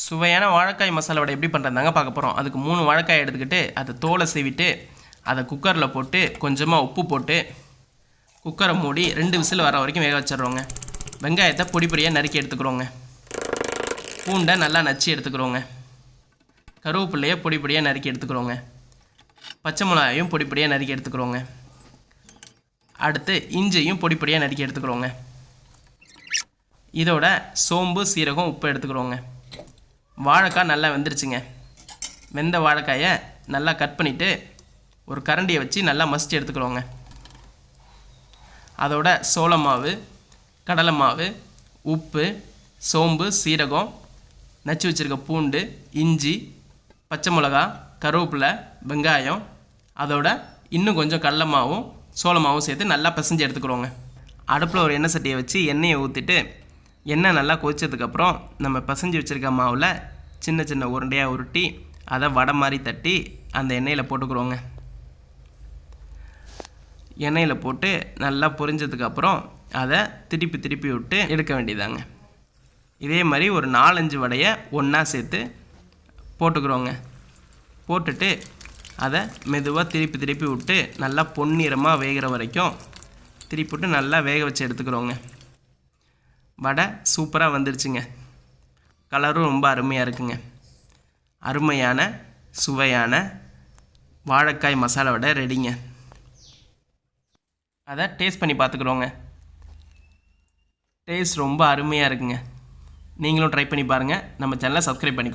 சுவையான வாழைக்காய் மசாலா வடை எப்படி பண்ணுறதாங்க பார்க்க போகிறோம். அதுக்கு 3 வாழைக்காய் எடுத்துக்கிட்டு அதை தோலை சீவிட்டு அதை குக்கரில் போட்டு கொஞ்சமாக உப்பு போட்டு குக்கரை மூடி 2 விசில் வர வரைக்கும் வேக வச்சிடுறோங்க. வெங்காயத்தை பொடி பொடியாக நறுக்கி எடுத்துக்கிறோங்க. பூண்டை நல்லா நச்சு எடுத்துக்கிறோங்க. கருவேப்பிலையை பொடி பொடியாக நறுக்கி எடுத்துக்கிறோங்க. பச்சை மிளகாயும் பொடி பொடியாக நறுக்கி எடுத்துக்கிறோங்க. அடுத்து இஞ்சியும் பொடி பொடியாக நறுக்கி எடுத்துக்கிறோங்க. இதோட சோம்பு சீரகம் உப்பு எடுத்துக்கிறோங்க. வாழைக்காய் நல்லா வெந்துருச்சுங்க. வெந்த வாழைக்காயை நல்லா கட் பண்ணிவிட்டு ஒரு கரண்டியை வச்சு நல்லா மசிச்சு எடுத்துக்கிறோங்க. அதோட சோள மாவு, கடலை மாவு, உப்பு, சோம்பு, சீரகம், நச்சு வச்சுருக்க பூண்டு, இஞ்சி, பச்சை மிளகா, கருவேப்பிலை, வெங்காயம், அதோட இன்னும் கொஞ்சம் கடலை மாவும் சோள மாவும் சேர்த்து நல்லா பிசைஞ்சு எடுத்துக்கிறோங்க. அடுப்பில் ஒரு எண்ணெய் சட்டியை வச்சு எண்ணெயை ஊற்றிட்டு எண்ணெய் நல்லா கொதிச்சதுக்கப்புறம் நம்ம பிசைஞ்சு வச்சுருக்க மாவில் சின்ன சின்ன உருண்டையாக உருட்டி அதை வடை மாதிரி தட்டி அந்த எண்ணெயில் போட்டுக்கிறோங்க. எண்ணெயில் போட்டு நல்லா பொரிஞ்சதுக்கப்புறம் அதை திருப்பி திருப்பி விட்டு எடுக்க வேண்டியதாங்க. இதே மாதிரி ஒரு 4-5 வடையை ஒன்றா சேர்த்து போட்டுக்கிறோங்க. போட்டுட்டு அதை மெதுவாக திருப்பி திருப்பி விட்டு நல்லா பொன்னிறமாக வேகிற வரைக்கும் திருப்பி விட்டு நல்லா வேக வச்சு எடுத்துக்கிறோங்க. வடை சூப்பராக வந்துருச்சுங்க. கலரும் ரொம்ப அருமையாக இருக்குங்க. அருமையான சுவையான வாழைக்காய் மசாலா வடை ரெடிங்க. அதை டேஸ்ட் பண்ணி பார்த்துக்குறோங்க. டேஸ்ட் ரொம்ப அருமையாக இருக்குங்க. நீங்களும் ட்ரை பண்ணி பாருங்கள். நம்ம சேனலை சப்ஸ்கிரைப் பண்ணிக்கோ.